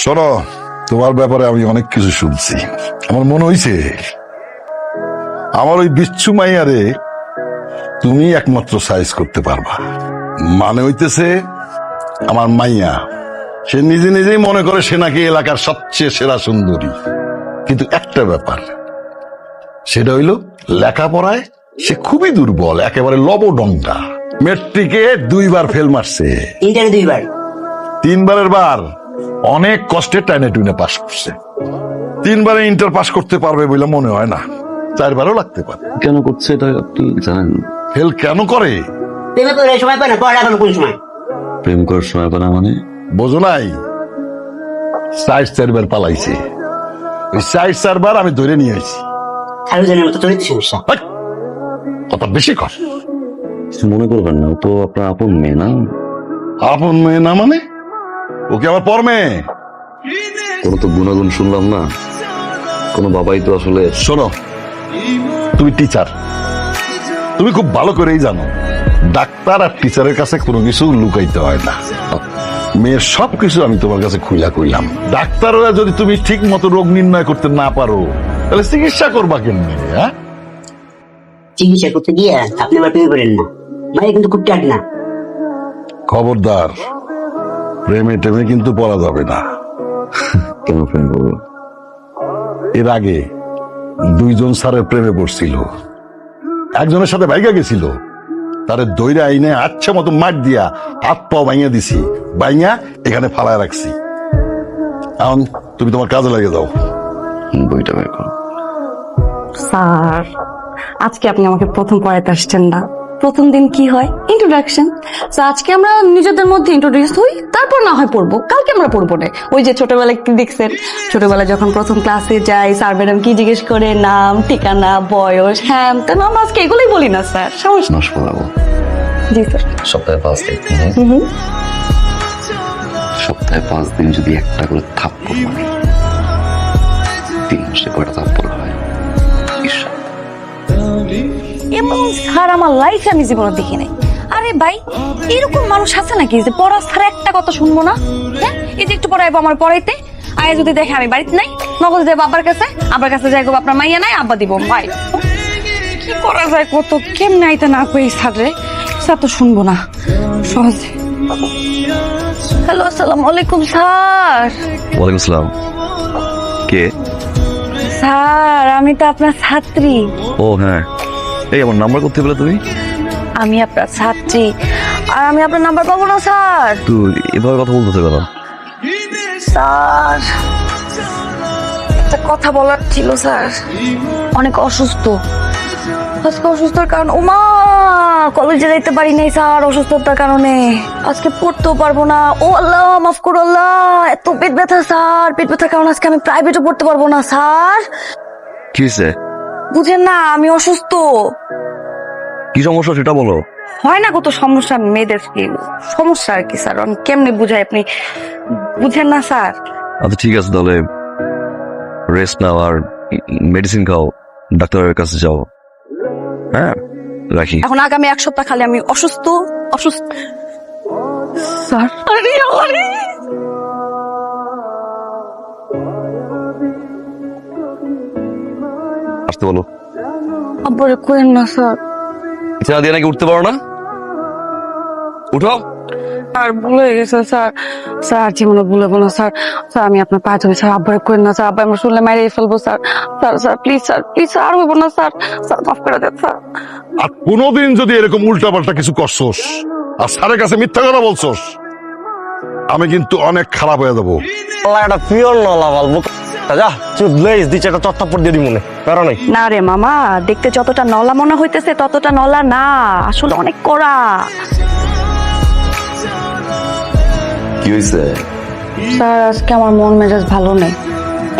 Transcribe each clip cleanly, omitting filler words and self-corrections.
শোনো, তোমার ব্যাপারে আমি অনেক কিছু শুনছি। আমার মনে হইছে আমার ওই বিচ্ছু মাইয়ারে তুমি একমাত্র সাইজ করতে পারবা। মানে হইতেছে আমার মাইয়া সে নিজে নিজেই মনে করে সে নাকি এলাকার সবচেয়ে সেরা সুন্দরী, কিন্তু একটা ব্যাপার, সেটা হইল লেখাপড়ায় সে খুবই দুর্বল, একেবারে লবডঙ্কা। মেট্রিকে 2 বার ফেল মারছে, ইন্টারে 2 বার, 3 বারের বার অনেক কষ্টে টাইনে টুইনে পাস করছে। 3 বারে ইন্টার পাস করতে পারবে বলে মনে হয় না, 4 বারও লাগতে পারে। কেন করছে এটা আপনি জানেন? ফেল কেন করে? প্রেমে করে সময় পায় না, পড়া এখন কোন সময়? প্রেম করার সময় পানা মানে? বোঝো নাই, 4 বার পালাইছে। ওই 4 বার আমি ধরে নিয়ে আসি। আরো জনের মতো চরিত্র সমস্যা। হাই, কথা বেশি কর। কিছু মনে করবেন না, ও তো আপনার আপন মেয়ে না? আপন মেয়ে না মানে? ওকে আবার পর মেয়ে? কোনো তো গুণাগুণ শুনলাম না, কোনো বাবাই তো আসলে। শোনো, তুমি টিচার, তুমি খুব ভালো করেই জানো ডাক্তার আর টিচারের কাছে কোনো কিছু লুকাইতে হয় না। মেয়ের সবকিছু আমি তোমার কাছে খুইলা কইলাম। ডাক্তাররা যদি তুমি ঠিক মতো রোগ নির্ণয় করতে না পারো, তাহলে চিকিৎসা করবা কেমনে? হ্যাঁ, চিকিৎসা করতে গিয়ে আপনি আবার প্রেমে পড়েন না, মায়ের কিন্তু খুব টাট না। খবরদার, প্রেমে টেমে কিন্তু পড়া যাবে না। কেন প্রেম করবো? এর আগে 2 জন স্যারের প্রেমে পড়ছিল, একজনের সাথে ভাইগা গেছিল, তারে দইরা আইনে আচ্ছা মতো মার দিয়া হাত পা ভাইয়া দিছি, ভাইয়া এখানে ফালায় রাখছি। এখন তুমি তোমার কাজে লাগে যাও। বইটা বের করো। স্যার, আজকে আপনি আমাকে প্রথম পড়াইতে আসছেন না। প্রথম দিন কি হয়? ইন্ট্রোডাকশন। তো আজকে আমরা নিজেদের মধ্যে ইন্ট্রোডিউস হই, তারপর না হয় পড়বো। কালকে আমরা পড়বো না। ওই যে ছোটবেলায় কি দেখছেন, ছোটবেলায় যখন প্রথম ক্লাসে যাই, স্যার ম্যাডাম কি জিজ্ঞেস করে, নাম, ঠিকানা, বয়স, হ্যাঁ তো নাম, আজকে এগুলোই বলি না স্যার, সমস্যা। মাস পড়াবো জি স্যার। সপ্তাহে 5 দিন। সপ্তাহে 5 দিন যদি একটা করে থাপ্পড় মারি, 3 মাসে কয়টা থাপ্পড় হয়? এমন স্যার আমার লাইফে আমি জীবনে দেখি নাই। আরে ভাই, এরকম মানুষ আছে নাকি যে পড়া ছাড়া একটা কথা শুনবো না? হ্যাঁ, এই যে একটু পড়াইবো আমার পড়াইতে, আয় যদি দেখে আমি বাড়িতে নাই, নগদ যাবো আব্বার কাছে, আব্বার কাছে যাইবো আপনার মাইয়া নাই, আব্বা দিব মাই। কি করা যায় কত, কেমনে আইতে না কই স্যার রে, স্যার তো শুনবো না সহজে। হ্যালো, আসসালামু আলাইকুম স্যার। ওয়ালাইকুম আসসালাম। কে? স্যার, আমি তো আপনার ছাত্রী। ও হ্যাঁ, এই আমার নাম্বার করতে বলে তুমি? আমি আপনার ছাত্রী, আর আমি আপনার নাম্বার পাবো না স্যার? তুই এভাবে কথা বলতেছে কেন? স্যার, একটা কথা বলার ছিল স্যার। অনেক অসুস্থ, আজকে অসুস্থতার কারণে ওমা কলেজে যাইতে পারি নাই স্যার, অসুস্থতার কারণে আজকে পড়তেও পারবো না। ও আল্লাহ, মাফ করো আল্লাহ, এত পেট ব্যথা স্যার, পেট ব্যথার কারণে আজকে আমি প্রাইভেটও পড়তে পারবো না স্যার। কি হয়েছে? বুঝেন না, আমি অসুস্থ। কি সমস্যা সেটা বলো। হয় না কত সমস্যা মেয়েদের, কি সমস্যা আর কি স্যার, আমি কেমনে বুঝাই, আপনি বুঝেন না স্যার। আচ্ছা ঠিক আছে, তাহলে রেস্ট নাও আর মেডিসিন খাও, ডাক্তারের কাছে যাও। হ্যাঁ, রাখি। এখন আগামী 1 সপ্তাহ খালি আমি অসুস্থ অসুস্থ স্যার। আরে আরে, আসতে বলো। আব্বারে কোয়েন না স্যার। বিছানা দিয়ে নাকি উঠতে পারো না? উঠো। আর ভুলে গেছে স্যার, স্যার জীবনে ভুলবো না স্যার। স্যার আমি আপনার পায়ে ধরি স্যার, আব্বারে কোয়েন না স্যার, আব্বা আমরা শুনলে মাইরে ফেলবো sir. Sir sir please sir, please sir, আর হইব না স্যার, স্যার মাফ করে দেন স্যার। আর কোনোদিন যদি এরকম উল্টাপাল্টা কিছু করছস আর স্যারের কাছে মিথ্যা কথা বলছস, আমি কিন্তু অনেক খারাপ হয়ে যাবো। একটা পিওর নলা বলবো যা চুপ লেজ দিচ্ছে, একটা চত্তাপড় দিয়ে দি মনে কারণ নাই। না রে মামা, দেখতে যতটা নলা মনে হইতেছে ততটা নলা না, আসলে অনেক কড়া। কি হয়েছে? স্যার আজকে আমার মন মেজাজ ভালো নেই,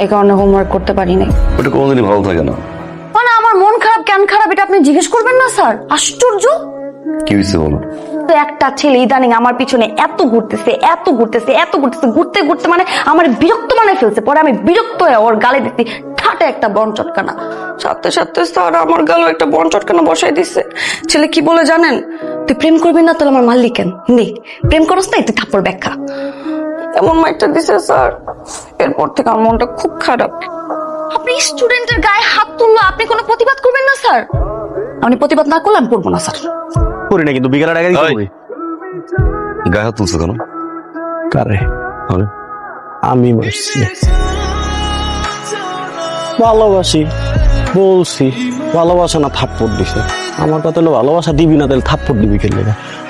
এই কারণে হোমওয়ার্ক করতে পারি নাই। ওটা কোনোদিনই ভালো থাকে না। মানে আমার মন খারাপ কেন খারাপ এটা আপনি জিজ্ঞেস করবেন না স্যার, আশ্চর্য। কি হয়েছে বলো। তো একটা ছেলে ইদানিং আমার পিছনে এত ঘুরতেছে এত ঘুরতেছে এত ঘুরতেছে, ঘুরতে ঘুরতে মানে আমার বিরক্ত মানে ফেলছে। পরে আমি বিরক্ত হয়ে ওর গালে দিচ্ছি ঠাটে একটা বন চটকানা, সাথে সাথে স্যার আমার গালে একটা বন চটকানা বসাই দিচ্ছে। ছেলে কি বলে জানেন, তুই প্রেম করবি না তাহলে আমার মাল্লি কেন নে, প্রেম করস নাই তুই থাপ্পড় ব্যাখ্যা। এমন মাইরটা দিছে স্যার, এরপর থেকে আমার মনটা খুব খারাপ। আপনি স্টুডেন্টের গায়ে হাত তুললো, আপনি কোনো প্রতিবাদ করবেন না স্যার? আমি প্রতিবাদ না করলে আমি করবো না স্যার। করি না কিন্তু বিকেলের আগে দিতে হবে। গায়ে হাত তুলছো কেন? কারে? আরে, আমি মারছি। ভালোবাসি বলছি, ভালোবাসা না থাপ্পড় দিছে। আমার কথা হলো ভালোবাসা দিবি না, তাহলে থাপ্পড় দিবি খেলে।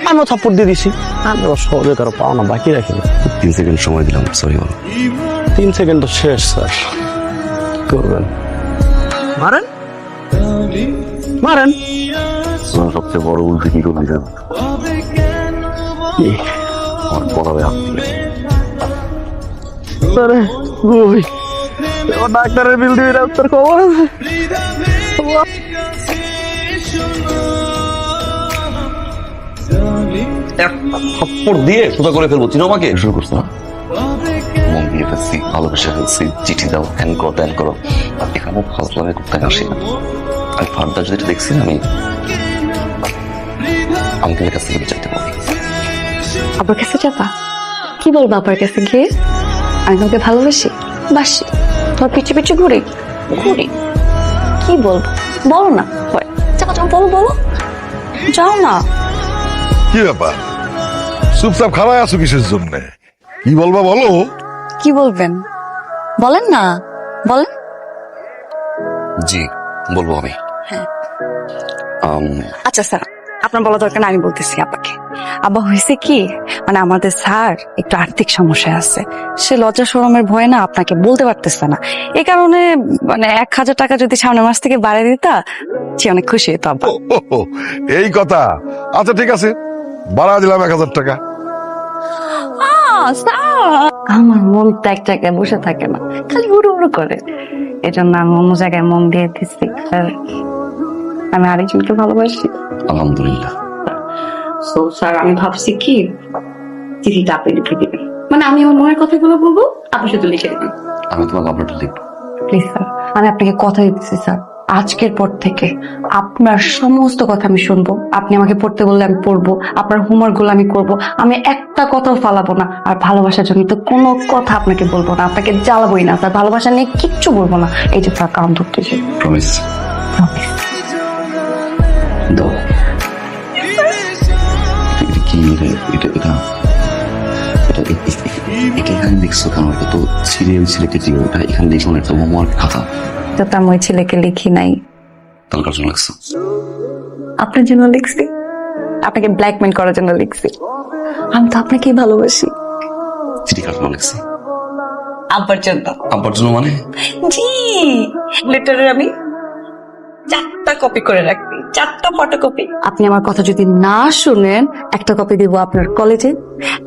আমিও থাপ্পড় দিয়ে দিছি। আমি আবার সহজে কারো পাওনা বাকি রাখিনি। 3 সেকেন্ড সময় দিলাম, সরি বলো। 3 সেকেন্ড তো শেষ স্যার, কি করবেন? মারেন মারেন। তোমার সবচেয়ে বড় ভুল কি করবি জানো? কি? আমার পড়াবে হাত দিলে। আরে ওই ডাক্তারের বিল দিবি না, তোর খবর আছে? থাপ্পড় দিয়ে সোজা করে ফেলবো। চিনো আমাকে? শুরু করছো না? মন দিয়ে ফেলছি, ভালোবেসে ফেলছি, চিঠি দাও, হ্যান করো, ত্যান করো। এখানেও ফার্স্ট লাগে করতে আসি না। আমি ফার্দার যেটা দেখছি না, আমি আঙ্কেলের কাছ থেকে চাইতে পারি। আবার কাছে যাবা? কি বলবো আবার কাছে গিয়ে? আমি তোমাকে ভালোবাসি, বাসি, তোমার পিছু পিছু ঘুরি ঘুরি। কি বলবো বলো না? যাও যাও, বলো বলো, যাও না। কি ব্যাপার, চুপচাপ খাড়ায় আছো কিসের জন্য? কি বলবা বলো। কি বলবেন বলেন না, বলেন। জি বলবো আমি। হ্যাঁ। আম, আচ্ছা স্যার, আপনার বলা দরকার না, আমি বলতেছি আব্বাকে। আব্বা হয়েছে কি, মানে আমাদের স্যার একটু আর্থিক সমস্যা আছে, সে লজ্জা শরমের ভয়ে না আপনাকে বলতে পারতেছে না। এই কারণে মানে 1000 টাকা যদি সামনের মাস থেকে বাড়িয়ে দিতা, সে অনেক খুশি হতো আব্বা। ও, এই কথা। আচ্ছা ঠিক আছে, বাড়া দিলাম 1000 টাকা। আমার মন তো এক জায়গায় বসে থাকে না, খালি উড়ু উড়ু করে। এজন্য আমি অন্য জায়গায় মন দিয়ে দিচ্ছি। আর আমি আরেকজনকে ভালোবাসি। আলহামদুলিল্লাহ। সো স্যার, আমি ভাবছি কি চিঠিটা আপনি লিখে দিবেন, মানে আমি আমার মনের কথাগুলো বলবো, আপনি শুধু লিখে দিবেন। আমি তোমার কাপড়টা লিখবো। প্লিজ স্যার, আমি আপনাকে কথা দিচ্ছি স্যার, আজকের পর থেকে আপনার সমস্ত কথা আমি শুনবো। আপনি আমাকে পড়তে বললে আমি পড়বো, আপনার হোমওয়ার্ক গুলো আমি করবো, আমি একটা কথাও ফালাবো না। আর ভালোবাসার জন্য তো কোনো কথা আপনাকে বলবো না, আপনাকে জ্বালাবোই না স্যার, ভালোবাসা নিয়ে কিচ্ছু বলবো না। এই যে স্যার কাম ধরতেছে, প্রমিস। দাও। এটা কি রে? এটা এটা এটা এটা এখানে দেখছো কেন? এটা তো ছিঁড়ে ওই ছেলেকে দিও। এটা এখানে দেখো না, একটা হোমওয়ার্ক খাতা। তো আমি ওই ছেলেকে লিখি নাই, তাহলে কার জন্য লাগছে? আপনার জন্য লিখছি, আপনাকে ব্ল্যাকমেল করার জন্য লিখছি। আমি তো আপনাকেই ভালোবাসি। চিঠি কার জন্য লাগছে? আব্বার জন্য। আব্বার জন্য মানে? জি, লেটারের আমি 4টা কপি করে রাখবি, 4টা ফটোকপি। আপনি আমার কথা যদি না শুনেন, একটা কপি দিব আপনার কলেজে,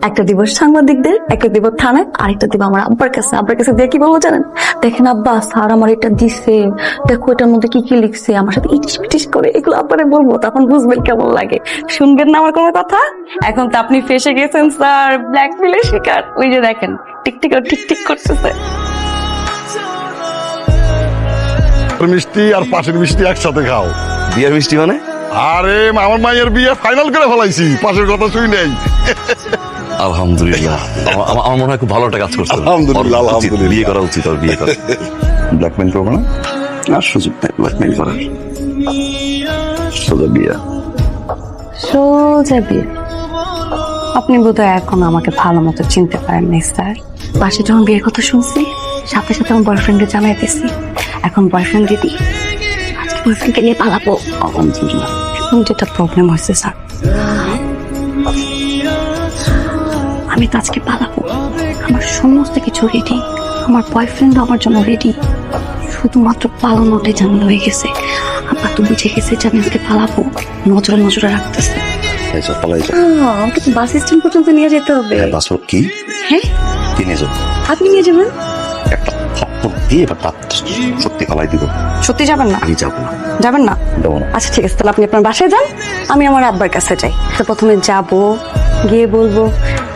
একটা দিব সাংবাদিকদের, একটা দিব থানায়, আরেকটা দিব আমার আব্বার কাছে। আব্বার কাছে দিয়ে কি বলবো জানেন? দেখেন আব্বা, স্যার আমার এটা দিছে, দেখো এটার মধ্যে কি কি লিখছে, আমার সাথে ইটিস পিটিস করে। এগুলো আব্বারে বলবো, তখন বুঝবেন কেমন লাগে। শুনবেন না আমার কোনো কথা? এখন তো আপনি ফেসে গেছেন স্যার, ব্ল্যাকমেলের শিকার। ওই যে দেখেন টিকটিক টিকটিক করতেছে। মিষ্টি আর পাশের মিষ্টি একসাথে খাও। বিয়ার মিষ্টি মানে? আরে আমার মায়ের বিয়ে ফাইনাল করে ফেলাইছি, পাশের কথা শুই নেই। আলহামদুলিল্লাহ। আমার মনে হয় খুব ভালো একটা কাজ করছে। আলহামদুলিল্লাহ, ওর উচিত, আলহামদুলিল্লাহ। বিয়ে করা উচিত। ওর বিয়ে করা। ব্ল্যাকমেল করবো না, আর সুযোগ নেই ব্ল্যাকমেল করার। সোজা বিয়ে। সোজা বিয়ে। আপনি বোধহয় এখন আমাকে ভালো মতো চিনতে পারেন নাই স্যার। পাশে যখন বিয়ের কথা শুনছি, সাথে সাথে আমার বয়ফ্রেন্ডকে জানাইতেছি। এখন বয়ফ্রেন্ড রেডি, আজকে বয়ফ্রেন্ডকে নিয়ে পালাবো। আলহামদুলিল্লাহ। এখন যেটা প্রবলেম হয়েছে স্যার, আমি তো আজকে পালাবো, আমার সমস্ত কিছু রেডি, আমার বয়ফ্রেন্ড আমার জন্য রেডি, শুধুমাত্র পালানোটাই ঝামেলা হয়ে গেছে। আব্বা তো বুঝে গেছে যে আমি আজকে পালাবো, নজরে নজরে রাখতেছে। এই চল, পালাই চল। আমাকে তো বাস স্ট্যান্ড পর্যন্ত নিয়ে যেতে হবে। পাসপোর্ট কি? হ্যাঁ, কি নিয়ে যাবো? আপনি নিয়ে যাবেন। একটা থাপ্পড় দিয়ে এবার তার সত্যি পালাই দিব। সত্যি যাবেন না? আমি যাবো না। যাবেন না? যাবো না। আচ্ছা ঠিক আছে, তাহলে আপনি আপনার বাসায় যান, আমি আমার আব্বার কাছে যাই। তো প্রথমে যাব, গিয়ে বলবো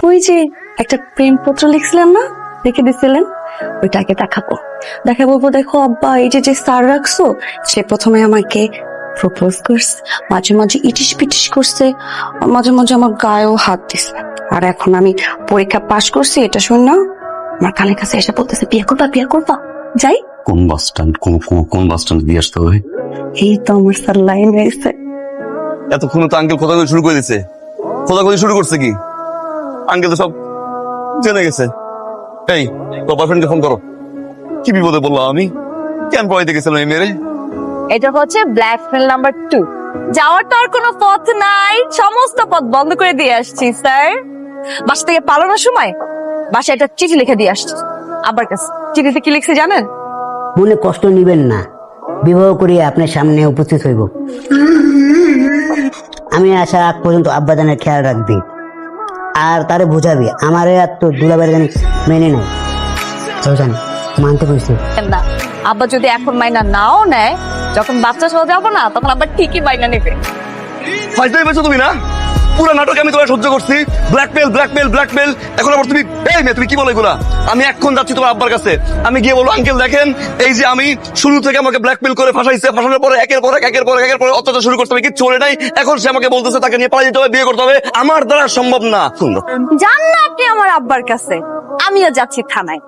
ওই যে একটা প্রেমপত্র লিখছিলেন না, লিখে দিছিলেন, ওইটাকে দেখাবো। দেখে বলবো, দেখো আব্বা, এই যে যে স্যার রাখছো, সে প্রথমে আমাকে প্রপোজ করছে, মাঝে মাঝে ইটিস পিটিস করছে, মাঝে মাঝে আমার গায়েও হাত দিছে। আর এখন আমি পরীক্ষা পাশ করছি এটা শুন আমার কানের কাছে এসে বলতেছে বিয়ে করবা যাই। কোন বাস স্ট্যান্ড কোন বাস স্ট্যান্ড দিয়ে আসতে হবে? এই তো আমার স্যার লাইন হয়েছে। এতক্ষণ তো আঙ্কেল খোদা করে শুরু করে দিছে। খোদা করে শুরু করছে কি? আঙ্কেল তো সব জেনে গেছে। এই তোর বয়ফ্রেন্ডকে ফোন করো। কি বিপদে বললাম আমি? কেন পড়াইতে গেছিলাম এই মেরে? এটা হচ্ছে ব্ল্যাক ফ্রেন্ড নাম্বার 2। যাওয়ার তো আর কোনো পথ নাই, সমস্ত পথ বন্ধ করে দিয়ে আসছি স্যার। বাসা থেকে পালানোর সময় বাসায় একটা চিঠি লিখে দিয়ে আসছি আব্বার কাছে। চিঠিতে কি লিখছে জানেন? মনে কষ্ট নিবেন না, বিবাহ করিয়া আপনার সামনে উপস্থিত হইব। আমি আসা আগ পর্যন্ত আব্বাজানের খেয়াল রাখবি আর তারে বুঝাবি আমারে আর তো দুলাবারে জানি মেনে নেয়। জান মানতে কইছি। না, আব্বা যদি এখন মাইনা নাও নেয়, যখন বাচ্চা সহ যাবো না তখন আব্বা ঠিকই মাইনা নেবে। ফাইজলাই পেয়েছো তুমি না? পুরো নাটক আমি তোমার সহ্য করছি। ব্ল্যাকমেল। এখন আবার তুমি এই মেয়ে তুমি কি বলো এগুলা? আমি এখন যাচ্ছি তোমার আব্বার কাছে। আমি গিয়ে বলবো আঙ্কেল দেখেন এই যে আমি শুরু থেকে আমাকে ব্ল্যাকমেল করে ফাঁসাইছে, ফাঁসানোর পরে একের পর এক অত্যাচার শুরু করতে হবে, কিছু চলে নাই। এখন সে আমাকে বলতেছে তাকে নিয়ে পালিয়ে যেতে হবে, বিয়ে করতে হবে। আমার দ্বারা সম্ভব না। সুন্দর যান না আপনি আমার আব্বার কাছে, আমিও যাচ্ছি থানায়।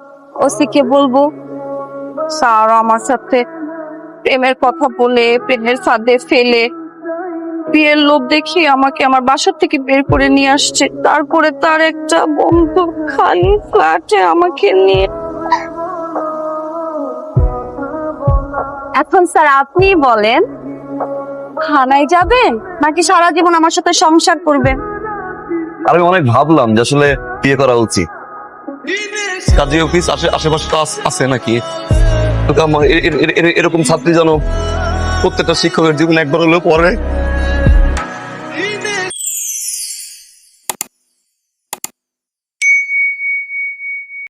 ওসিকে বলবো স্যার আমার সাথে প্রেমের কথা বলে প্রেমের ফাঁদে ফেলে বিয়ের লোভ দেখিয়ে আমাকে আমার বাসা থেকে বের করে নিয়ে আসছে। তারপরে তার একটা বন্ধু খালি ফ্ল্যাটে আমাকে নিয়ে। এখন স্যার আপনি বলেন থানায় যাবেন নাকি সারা জীবন আমার সাথে সংসার করবেন? আর আমি অনেক ভাবলাম যে আসলে বিয়ে করা উচিত। কাজী অফিস আশেপাশে তো আছে নাকি? এরকম ছাত্রী যেন প্রত্যেকটা শিক্ষকের জীবনে একবার হলেও পড়ে।